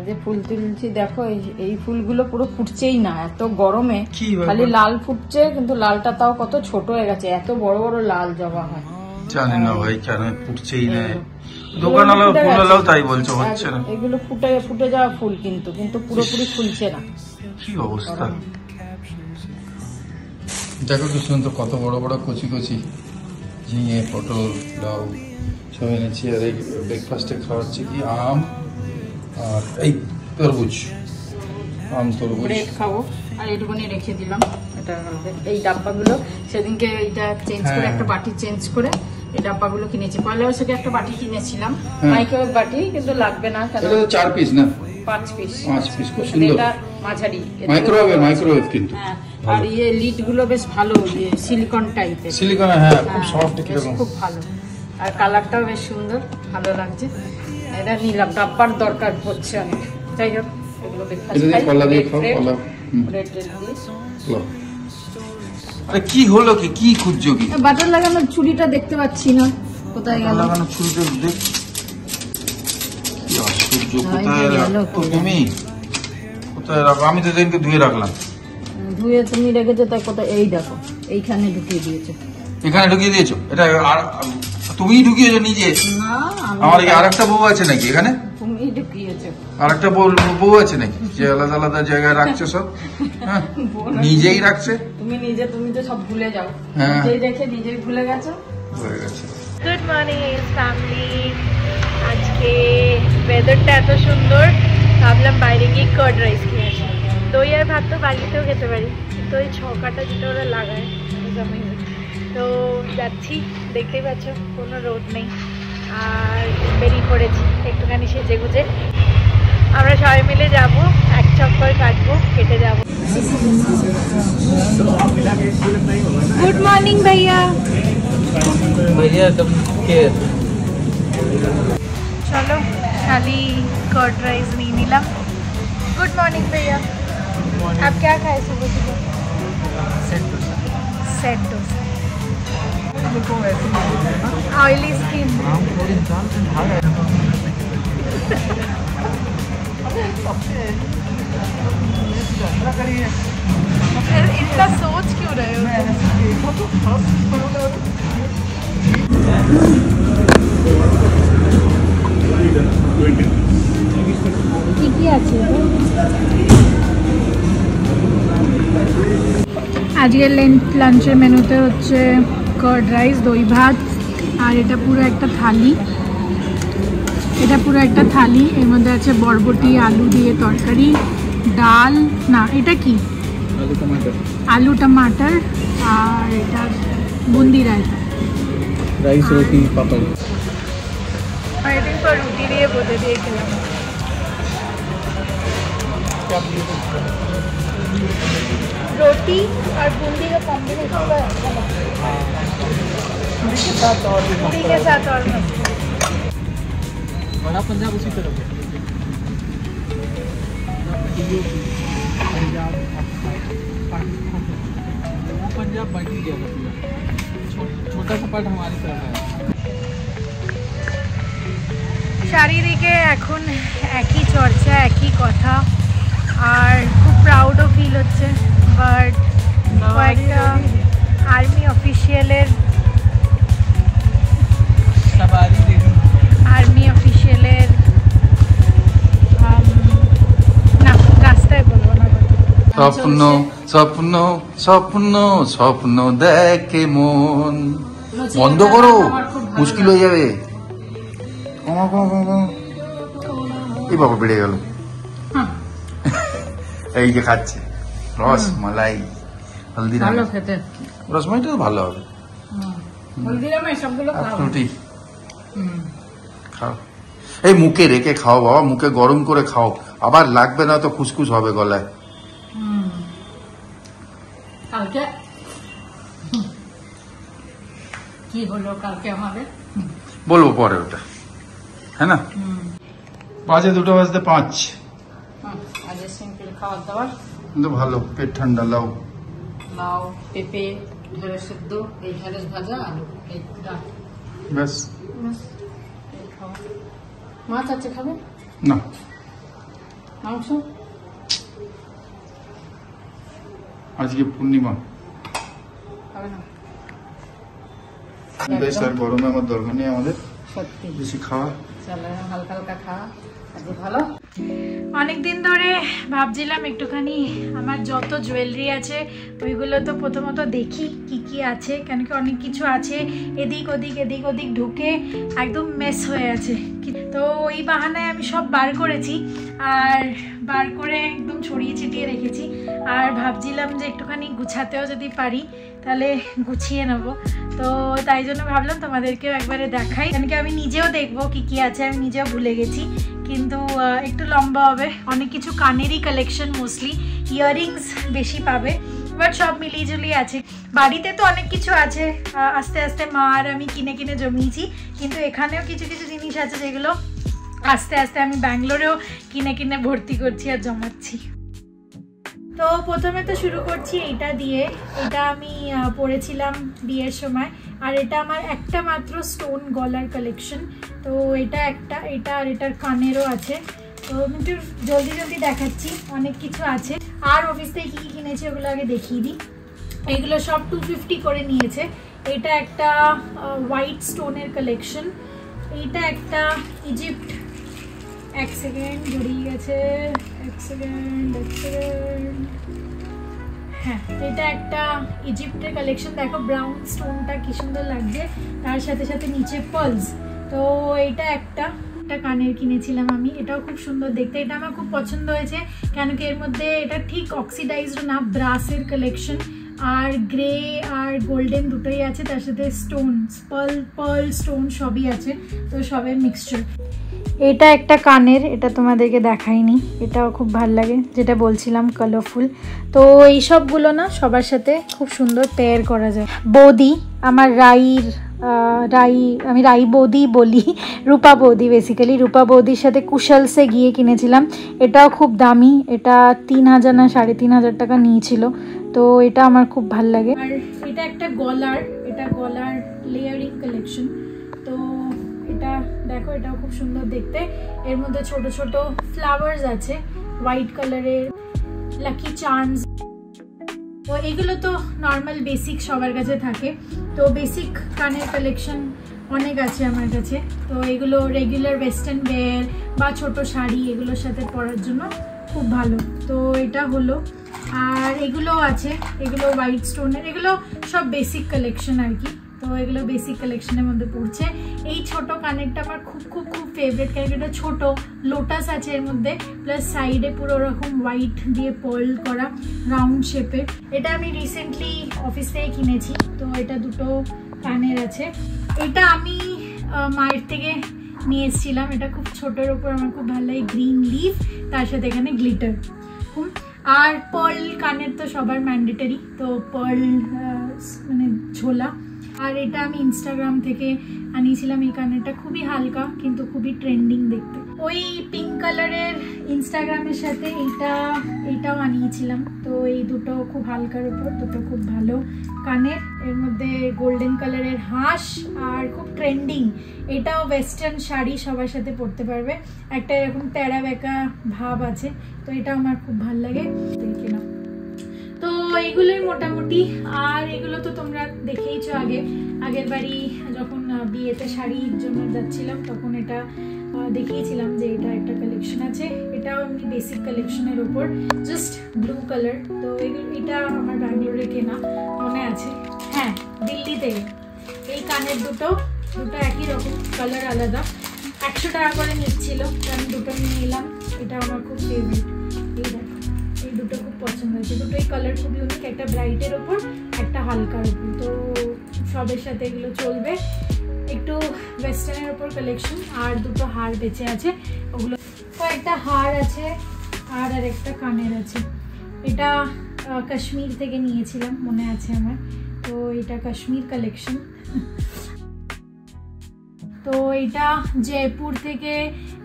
যে ফুল তুলছি দেখো, এই ফুলগুলো পুরো ফুটছেই না, এত গরমে খালি লাল ফুটছে, কিন্তু লালটা তাও কত ছোট হয়ে গেছে, এত বড় বড় লাল জবা হয়। জানি না ভাই কেন ফুটছেই না, দোকানওয়ালা ফুলওয়ালাও তাই বলছে হচ্ছে না। এগুলো ফুটে যাওয়া ফুল, কিন্তু পুরোপুরি ফুলছে না। কি অবস্থা দেখো কি সুন্দর, কত বড় বড় কচি কচি ঝিঙে, পটল, লাউ সব এনেছি। আর এই ব্রেকফাস্টে খাওয়াচ্ছি কি আম আর এই তরমুজ, আম তরমুজ খাবো। আর এইটুকুনি রেখে দিলাম, এটা এই ডাব্বাগুলো সেদিনকে এইটা চেঞ্জ করে, একটা বাটি চেঞ্জ করে এই ডাব্বাগুলো কিনেছি। পয়লা বৈশাখে একটা বাটি কিনেছিলাম, মাইক্রোওয়েভ বাটি, কিন্তু লাগবে না, 4 পিস না 5 পিস, খুব সুন্দর, এটা মাঝারি মাইক্রোওয়েভ কিন্তু। আর লিড গুলো বেশ ভালো, সিলিকন টাইপের, সিলিকন, হ্যাঁ খুব সফট, খুব ভালো। আর কালারটাও বেশ সুন্দর, ভালো লাগছে। এটা নিলাম, ডাব্বার দরকার হচ্ছে অনেক। যাই হোক, এগুলো কি হলো, কি খুঁজছো, কি বাটার লাগানোর ছুরিটা দেখতে পাচ্ছি না, কোথায় গেল? লাগানোর ছুরিটা দেখ, কি আশ্চর্য, কোথায় রাখো তুমি, কোথায় রাখো? আমি তো সেদিনকে ধুয়ে রাখলাম। ধুয়ে তুমি রেখেছো, তাই কোথায়? এই দেখো, এইখানে ঢুকিয়ে দিয়েছো। এখানে ঢুকিয়ে দিয়েছো? এটা তুমি ঢুকিয়েছো নিজে? না, আমার কি আরেকটা বউ আছে নাকি এখানে? তুমি ঢুকিয়েছো। আরেকটা বউ আছে নাকি যে আলাদা আলাদা জায়গায় রাখছে সব? হ্যাঁ, নিজেই রাখছে। তুমি তো সব ভুলে যাও, নিজেই দেখে নিজেই ভুলে গেছো, হয়ে গেছে। Good morning family. আজকে ওয়েদারটা এত সুন্দর, ভাবলাম বাইরে গিয়ে কার্ড রাইস খেয়ে আসি। দই আর ভাত তো বাড়িতেও খেতে পারি, কিন্তু ওই ছকাটা যেটা ওরা লাগায়, তো যাচ্ছি, দেখতেই পাচ্ছ কোনো রোড নেই। আর বেরিয়ে পড়েছি একটুখানি সেজে গুজে, আমরা সবাই মিলে যাব, এক চক্কর কাটবো, কেটে যাব। গুড মর্নিং ভাইয়া। चलो खाली कर्ड राइस नहीं मिला। गुड मॉर्निंग भैया, आप क्या खाए सुबह सुबह? सेट डोसा। Oily skin. इतना सोच क्यों रहे हो? আজকের লাঞ্চের মেনুতে হচ্ছে কার্ড রাইস, দই ভাত, আর এটা পুরো একটা থালি। এর মধ্যে আছে বরবটি, আলু দিয়ে তরকারি, ডাল, না এটা কি, আলু টমাটার, আর এটা বুন্দি রায়তা, রাইস, রুটি, পাপড়। ওয়েটিং ফর রুটি দিয়ে বোঝে দিয়ে খেলাম। रोटी और बूंदी का कॉम्बिनेशन पूरी के साथ और मस्त। बड़ा पंजाब उसी तरफ है, पंजाब बाकी गया पूरा, छोटा सा पार्ट हमारी तरफ है। চারিদিকে এখন একই চর্চা, একই কথা, আর খুব প্রাউডও ফিল হচ্ছে। বাট কয়েকটা আর্মি অফিসিয়ালের না, রাস্তায় বলবো না। স্বপ্ন স্বপ্ন স্বপ্ন স্বপ্ন দেখে মন, বন্ধ করো, মুশকিল হয়ে যাবে। এই বাবা বেড়ে গেল। এই যে খাচ্ছে রস মালাই, হলদিরাম, রসমালাইটা তো ভালো হবে। রুটি খাও, এই মুখে রেখে খাও বাবা, মুখে গরম করে খাও, আবার লাগবে না তো খুসখুস হবে গলায়। কালকে কি হলো, কালকে আমাদের বলবো পরে ওটা, হ্যাঁ না? বাজে 2:05। আজকে সিম্পল খাবার দাবার, কিন্তু ভালো, পেট ঠান্ডা। লাউ, পেঁপে, ঢেঁড়স সেদ্ধ, এই ঢেঁড়স ভাজা, আলু, এই ডাল, ব্যাস। মাছ আছে খাবে না? মাংস আজকে পূর্ণিমা হবে না বেশ, আর গরমে আমার দরকার নেই আমাদের সত্যি। বেশি খাওয়া। চলো হালকা হালকা খাওয়া আজকে ভালো। অনেকদিন ধরে ভাবছিলাম একটুখানি আমার যত জুয়েলারি আছে ওইগুলো তো প্রথমত দেখি কি কি আছে, কেন কি অনেক কিছু আছে এদিক ওদিক ঢুকে একদম মেস হয়ে আছে। তো ওই বাহানায় আমি সব বার করেছি, আর বার করে একদম ছড়িয়ে ছিটিয়ে রেখেছি। আর ভাবছিলাম যে একটুখানি গুছাতেও যদি পারি তাহলে গুছিয়ে নেব। তো তাই জন্য ভাবলাম তোমাদেরকেও একবারে দেখাই, কেন কি আমি নিজেও দেখবো কি কি আছে, আমি নিজেও ভুলে গেছি। কিন্তু একটু লম্বা হবে, অনেক কিছু কানেরই কালেকশন, মোস্টলি ইয়াররিংস বেশি পাবে, বাট সব মিলিয়ে ঝুলিয়ে আছে। বাড়িতে তো অনেক কিছু আছে, আস্তে আস্তে মা আর আমি কিনে কিনে জমিয়েছি, কিন্তু এখানেও কিছু কিছু জিনিস আছে যেগুলো আস্তে আস্তে আমি ব্যাঙ্গালোরেও কিনে কিনে ভর্তি করছি আর জমাচ্ছি। তো প্রথমে তো শুরু করছি এইটা দিয়ে। এটা আমি পরেছিলাম বিয়ের সময়, আর এটা আমার একটা মাত্র স্টোন গলার কালেকশন। তো এটা একটা, এটা আর এটার কানেরও আছে। তো আমি একটু জলদি দেখাচ্ছি, অনেক কিছু আছে। আর অফিস থেকে কী কিনেছি ওগুলো আগে দেখিয়ে দিই। এগুলো সব 250 করে নিয়েছে। এটা একটা হোয়াইট স্টোনের কালেকশন, এইটা একটা ইজিপ্ট, এক সেকেন্ড জড়িয়ে গেছে, এক সেকেন্ড, হ্যাঁ এটা একটা ইজিপ্টের কালেকশন। দেখো ব্রাউন স্টোনটা কি সুন্দর লাগছে, তার সাথে সাথে নিচে পার্লস। তো এটা একটা কানের কিনেছিলাম আমি, এটাও খুব সুন্দর দেখতে, এটা আমার খুব পছন্দ হয়েছে, কেন কি এর মধ্যে এটা ঠিক অক্সিডাইজড না, ব্রাসের কালেকশন, আর গ্রে আর গোল্ডেন দুটোই আছে, তার সাথে স্টোনস, পার্ল স্টোন সবই আছে, তো সবের মিক্সচার। এটা একটা কানের, এটা তোমাদেরকে দেখাইনি, এটাও খুব ভালো লাগে, যেটা বলছিলাম কালারফুল। তো এই সবগুলো না সবার সাথে খুব সুন্দর পেয়ার করা যায়। বৌদি, আমার আমি রাই বৌদি বলি, রূপা বৌদি বেসিক্যালি, রূপা বৌদির সাথে কুশলসে গিয়ে কিনেছিলাম। এটাও খুব দামি, এটা 3000 না 3500 টাকা নিয়েছিল। তো এটা আমার খুব ভাল লাগে। আর এটা একটা গলার, এটা গলার লেয়ারিং কালেকশন। তো এটা দেখো, এটাও খুব সুন্দর দেখতে, এর মধ্যে ছোট ছোট ফ্লাওয়ার্স আছে হোয়াইট কালারের, লাকি চার্মস। তো এগুলো তো নর্মাল বেসিক সবার কাছে থাকে। তো বেসিক কানের কালেকশন অনেক আছে আমার কাছে। তো এগুলো রেগুলার ওয়েস্টার্ন ওয়্যার বা ছোট শাড়ি এগুলোর সাথে পরার জন্য খুব ভালো। তো এটা হলো, আর এগুলো আছে, এগুলো হোয়াইট স্টোনের, এগুলো সব বেসিক কালেকশন আর কি। তো এগুলো বেসিক কালেকশনের মধ্যে পড়ছে। এই ছোট কানেরটা আমার খুব খুব খুব ফেভারিট, কারণ এটা ছোট, লোটাস আছে এর মধ্যে, প্লাস সাইডে পুরো ওরকম হোয়াইট দিয়ে পার্ল করা রাউন্ড শেপের। এটা আমি রিসেন্টলি অফিস থেকে কিনেছি। তো এটা দুটো কানের আছে। এটা আমি মায়ের থেকে নিয়ে এসেছিলাম, এটা খুব ছোটোর ওপর আমার খুব ভালো লাগে, গ্রিন লিফ, তার সাথে এখানে গ্লিটার। আর পার্ল কানের তো সবার ম্যান্ডেটরি, তো পার্ল মানে ঝোলা। আর এটা আমি ইনস্টাগ্রাম থেকে আনিয়েছিলাম, এই কানেরটা খুবই হালকা কিন্তু খুবই ট্রেন্ডিং দেখতে। ওই পিঙ্ক কালারের ইনস্টাগ্রামের সাথে এইটাও আনিয়েছিলাম। তো এই দুটো খুব হালকার উপর, দুটো খুব ভালো কানের, এর মধ্যে গোল্ডেন কালারের হাঁস, আর খুব ট্রেন্ডিং, এটাও ওয়েস্টার্ন শাড়ি সবার সাথে পরতে পারবে, একটা এরকম তেড়া বেঁকা ভাব আছে। তো এটা আমার খুব ভালো লাগে, দেখে নাও। তো এগুলোই মোটামুটি। আর এগুলো তো তোমরা দেখেইছো আগের বাড়ি যখন বিয়েতে শাড়ির জন্য যাচ্ছিলাম তখন এটা দেখিয়েছিলাম যে এটা একটা কালেকশন আছে। এটাও এমনি বেসিক কালেকশনের উপর, জাস্ট ব্লু কালার। তো এটা আমার ব্যাঙ্গালোরে কেনা মনে আছে, হ্যাঁ দিল্লিতে। এই কানের দুটো একই রকম, কালার আলাদা, 100 টাকা করে নিচ্ছিল, আমি দুটো নিয়ে এলাম। এটা আমার খুব ফেভারিট, এই দেখো, এই দুটো খুব পছন্দ হয়েছে। দুটোই কালার খুব ইউনিক, একটা ব্রাইটের ওপর, একটা হালকার ওপর। তো সবের সাথে এগুলো চলবে। একটু ওয়েস্টার্নের ওপর কালেকশন। আর দুটো হার বেঁচে আছে, ওগুলো কয়েকটা হার আছে, আর একটা কানের আছে। এটা কাশ্মীর থেকে নিয়েছিলাম মনে আছে আমার। তো এটা কাশ্মীর কালেকশন। তো এটা জয়পুর থেকে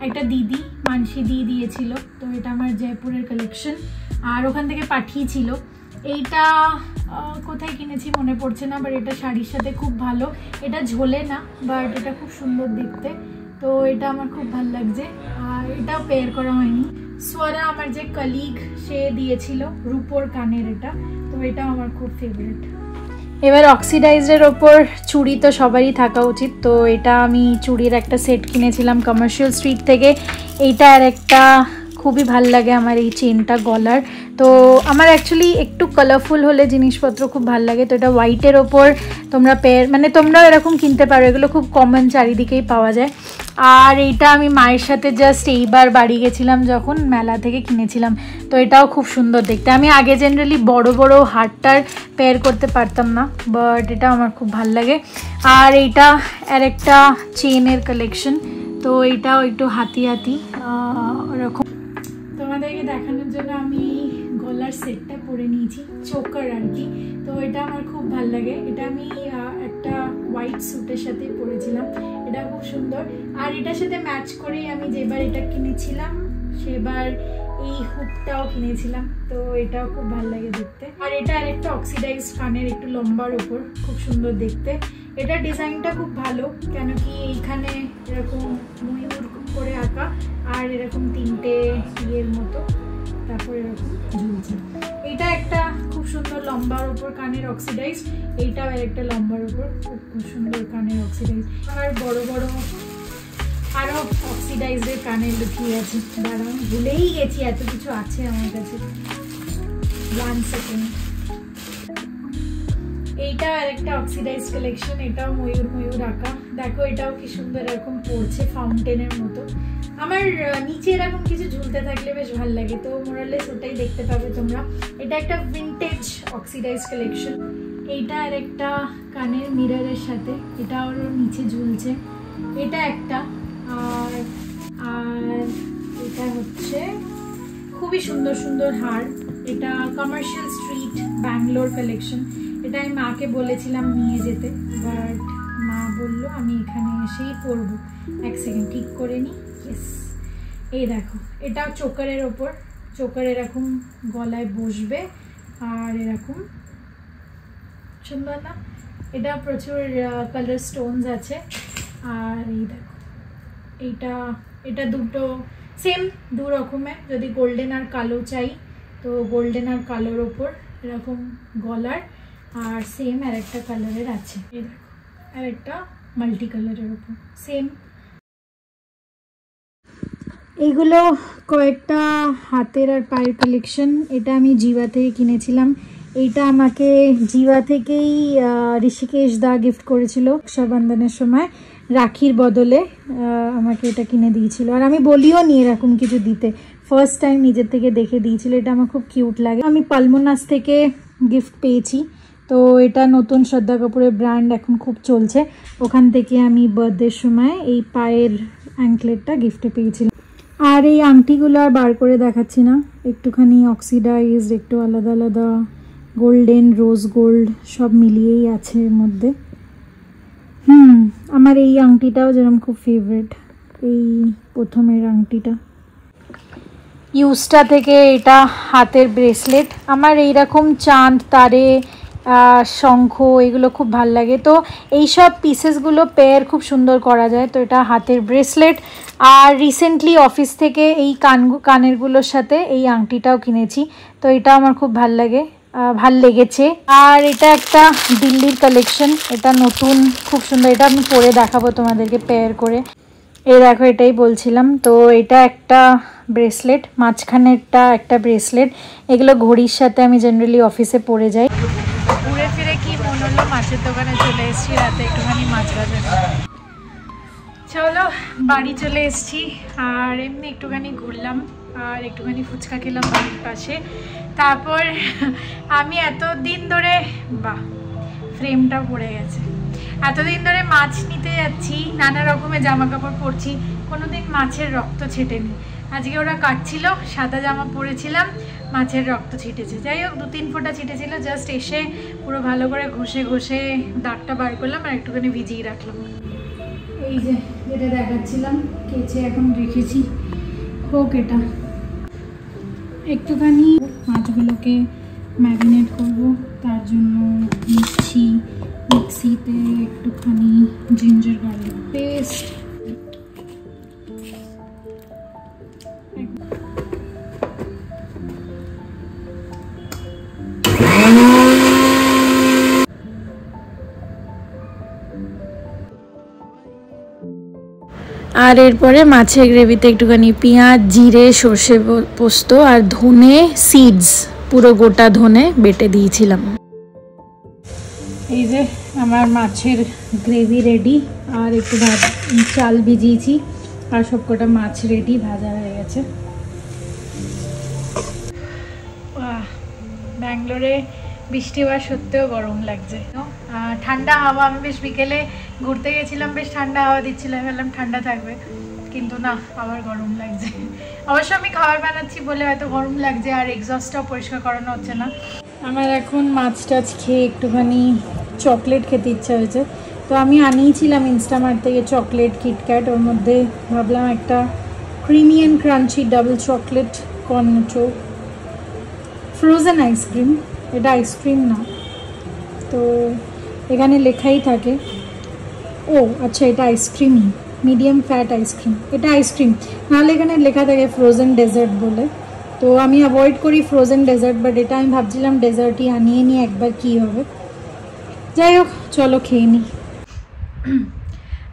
একটা দিদি, মানসি দিয়েছিল। তো এটা আমার জয়পুরের কালেকশন, আর ওখান থেকে পাঠিয়েছিল। এইটা কোথায় কিনেছি মনে পড়ছে না, বাট এটা শাড়ির সাথে খুব ভালো। এটা ঝোলে না, বাট এটা খুব সুন্দর দেখতে। তো এটা আমার খুব ভালো লাগছে, আর এটাও পেয়ার করা হয়নি। সোয়ারা আমার যে কলিগ সে দিয়েছিল রূপোর কানের, এটা তো এটা আমার খুব ফেভারিট। এবার অক্সিডাইজের ওপর চুড়ি তো সবারই থাকা উচিত, তো এটা আমি চুড়ির একটা সেট কিনেছিলাম কমার্শিয়াল স্ট্রিট থেকে। এইটা আর একটা খুবই ভাল লাগে আমার এই চেনটা গলার, তো আমার অ্যাকচুয়ালি একটু কালারফুল হলে জিনিসপত্র খুব ভাল লাগে। তো এটা হোয়াইটের ওপর তোমরা মানে তোমরাও এরকম কিনতে পারো, এগুলো খুব কমন চারিদিকেই পাওয়া যায়। আর এইটা আমি মায়ের সাথে জাস্ট এইবার বাড়ি গেছিলাম যখন মেলা থেকে কিনেছিলাম, তো এটাও খুব সুন্দর দেখতে। আমি আগে জেনারেলি বড় বড় হারটার পেয়ার করতে পারতাম না, বাট এটা আমার খুব ভাল লাগে। আর এইটা আর একটা চেনের কালেকশন, তো এইটাও একটু হাতি হাতি ওরকম। তোমাদেরকে দেখানোর জন্য আমি গলার সেটটা পরে নিয়েছি, চোকার আর কি, তো এটা আমার খুব ভাল লাগে। এটা আমি একটা হোয়াইট স্যুটের সাথে পরেছিলাম, এটা খুব সুন্দর। আর এটার সাথে ম্যাচ করেই আমি যেবার এটা কিনেছিলাম সেবার এই হুকটাও কিনেছিলাম, তো এটাও খুব ভালো লাগে দেখতে। আর এটা আরেকটা অক্সিডাইজড কানের, একটু লম্বার ওপর, খুব সুন্দর দেখতে। এটা ডিজাইনটা খুব ভালো, কেন কি এইখানে এরকম ময়ূর করে আঁকা আর এরকম তিনটে ইয়ের মতো, তারপর এরকম ঝুলছে। এটা একটা খুব সুন্দর লম্বার ওপর কানের অক্সিডাইজ, এইটাও একটা লম্বার ওপর খুব সুন্দর কানের অক্সিডাইজ। আর বড় বড় আরও অক্সিডাইজের কানের লুকিয়ে আছে, দাঁড়াও ভুলেই গেছি, এত কিছু আছে আমার কাছে। 1 সেকেন্ড। এইটা আরেকটা অক্সিডাইজ কালেকশন, এটাও ময়ূর আঁকা, দেখো এটাও কি সুন্দর এরকম পড়ছে ফাউন্টেনের মতো। আমার নিচে এরকম কিছু ঝুলতে থাকলে বেশ ভালো লাগে, তো মোরালেস ওটাই দেখতে পাবে তোমরা। এটা একটা ভিনটেজ অক্সিডাইজ কালেকশন। এইটা আর একটা কানের মিররের সাথে, এটা ওর নিচে ঝুলছে, এটা একটা। আর এটা হচ্ছে খুবই সুন্দর সুন্দর হার, এটা কমার্শিয়াল স্ট্রিট ব্যাঙ্গালোর কালেকশন। এটা আমি মাকে বলেছিলাম নিয়ে যেতে, বাট মা বললো আমি এখানে এসেই পরবো। 1 সেকেন্ড ঠিক করে নিই। ইয়েস, এই দেখো এটাও চোকারের ওপর, চোকার এরকম গলায় বসবে আর এরকম সুন্দর না? এটা প্রচুর কালার স্টোনস আছে। আর এই দেখো এটা দুটো সেম, দু রকমের। যদি গোল্ডেন আর কালো চাই তো গোল্ডেন আর কালোর ওপর এরকম গলার, আর সেম আর একটা কালারের আছে, এই দেখো আর একটা মাল্টি কালারের ওপর সেম। এইগুলো কয়েকটা হাতের আর পায়ের কালেকশন, এটা আমি জিভা থেকে কিনেছিলাম। এইটা আমাকে জিভা থেকেই ঋষিকেশ দা গিফট করেছিল রক্ষাবন্ধনের সময়, রাখির বদলে আমাকে এটা কিনে দিয়েছিল। আর আমি বলিও নি এরকম কিছু দিতে, ফার্স্ট টাইম নিজের থেকে দেখে দিয়েছিল। এটা আমার খুব কিউট লাগে। আমি পালমোনাস থেকে গিফট পেয়েছি, তো এটা নতুন শ্রদ্ধা কাপুরের ব্র্যান্ড এখন খুব চলছে, ওখান থেকে আমি বার্থডের সময় এই পায়ের অ্যাঙ্কলেটটা গিফটে পেয়েছিলাম। আর এই আংটিগুলো আর বার করে দেখাচ্ছি না, একটুখানি অক্সিডাইজড, একটু আলাদা আলাদা, গোল্ডেন রোজ গোল্ড সব মিলিয়েই আছে এর মধ্যে। আমার এই আংটিটাও যেরকম খুব ফেভারিট, এই প্রথমের আংটিটা। ইউস্টা থেকে এটা হাতের ব্রেসলেট, আমার এইরকম চাঁদ তারে শঙ্খ এগুলো খুব ভাল লাগে, তো এইসব পিসেসগুলো পেয়ার খুব সুন্দর করা যায়। তো এটা হাতের ব্রেসলেট। আর রিসেন্টলি অফিস থেকে এই কানেরগুলোর সাথে এই আংটিটাও কিনেছি, তো এটা আমার খুব ভাল লেগেছে। আর এটা একটা দিল্লির কালেকশন, এটা নতুন খুব সুন্দর, এটা আমি পরে দেখাবো তোমাদেরকে পেয়ার করে। এই দেখো এটাই বলছিলাম, তো এটা একটা ব্রেসলেট, মাঝখানেরটা একটা ব্রেসলেট, এগুলো ঘড়ির সাথে আমি জেনারেলি অফিসে পরে যাই। ঘুরে ফিরে কি মনে হলো, মাছের দোকানে চলে এসেছি, রাতে একটুখানি মাছ ভাজা। চলো বাড়ি চলে এসেছি, আর এমনি একটুখানি ঘুরলাম আর একটুখানি ফুচকা খেলাম বাড়ির পাশে। তারপর আমি এতদিন ধরে, বাহ ফ্রেমটা পড়ে গেছে, এতদিন ধরে মাছ নিতে যাচ্ছি, নানা রকমের জামা কাপড় পরছি, কোনোদিন মাছের রক্ত ছেটেনি। আজকে ওরা কাটছিল, সাদা জামা পরেছিলাম, মাছের রক্ত ছিটেছে। যাই হোক 2-3 ফোঁটা ছিটেছিল, জাস্ট এসে পুরো ভালো করে ঘষে ঘষে দাগটা বার করলাম আর একটুখানি ভিজিয়ে রাখলাম। এই যে যেটা দেখাচ্ছিলাম কেচে এখন রেখেছি, হোক এটা। একটুখানি মাছগুলোকে ম্যারিনেট করব, তার জন্য নিচ্ছি মিক্সিতে একটুখানি জিঞ্জার গার্লিক পেস্ট, আর এরপরে মাছের গ্রেভিতে একটুখানি পেঁয়াজ, জিরে, সর্ষে পোস্ত আর ধনে সিডস, পুরো গোটা ধনে বেটে দিয়েছিলাম। এই যে আমার মাছের গ্রেভি রেডি, আর একটু চাল ভিজিয়েছি, আর সবকটা মাছ রেডি, ভাজা হয়ে গেছে। ব্যাঙ্গালোরে বৃষ্টি হওয়া সত্ত্বেও গরম লাগছে, ঠান্ডা হাওয়া। আমি বেশ বিকেলে ঘুরতে গেছিলাম, বেশ ঠান্ডা হাওয়া দিচ্ছিল, ভাবলাম ঠান্ডা থাকবে, কিন্তু না, আবার গরম লাগছে। অবশ্য আমি খাবার বানাচ্ছি বলে হয়তো গরম লাগছে, আর এক্সস্টটাও পরিষ্কার করানো হচ্ছে না। আমার এখন মাছ টাছ খেয়ে একটুখানি চকলেট খেতে ইচ্ছা হয়েছে, তো আমি আনিয়েছিলাম ইনস্টামার্ট থেকে চকলেট কিটক্যাট, ওর মধ্যে ভাবলাম একটা creamy and crunchy double chocolate Cornetto frozen ice cream, এটা আইসক্রিম না, তো এখানে লেখাই থাকে, ও আচ্ছা এটা আইসক্রিমই, মিডিয়াম ফ্যাট আইসক্রিম, এটা আইসক্রিম, নাহলে এখানে লেখা থাকে ফ্রোজেন ডেজার্ট বলে। তো আমি অ্যাভয়েড করি ফ্রোজেন ডেজার্ট, বাট এটা আমি ভাবছিলাম ডেজার্টই আনিয়ে নিই একবার, কী হবে। যাই হোক, চলো খেয়ে নিই।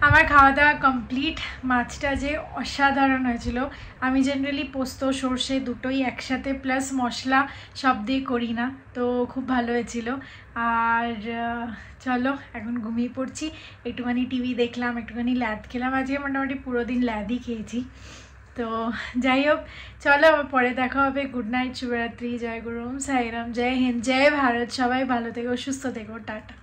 আমার খাওয়া দাওয়া কমপ্লিট। মাছটা যে অসাধারণ হয়েছিল। আমি জেনারেলি পোস্ত সর্ষে দুটোই একসাথে প্লাস মশলা সব দিয়ে করি না, তো খুব ভালো হয়েছিল। আর চলো এখন ঘুমিয়ে পড়ছি, একটুখানি টিভি দেখলাম, একটুখানি ল্যাদ খেলাম, আজকে মোটামুটি পুরো দিন ল্যাদই খেয়েছি। তো যাই হোক, চলো আবার পরে দেখা হবে। গুড নাইট, শুভরাত্রি, জয় গুরু, সাইরাম, জয় হিন্দ, জয় ভারত। সবাই ভালো থেকো, সুস্থ থেকো, টাটা।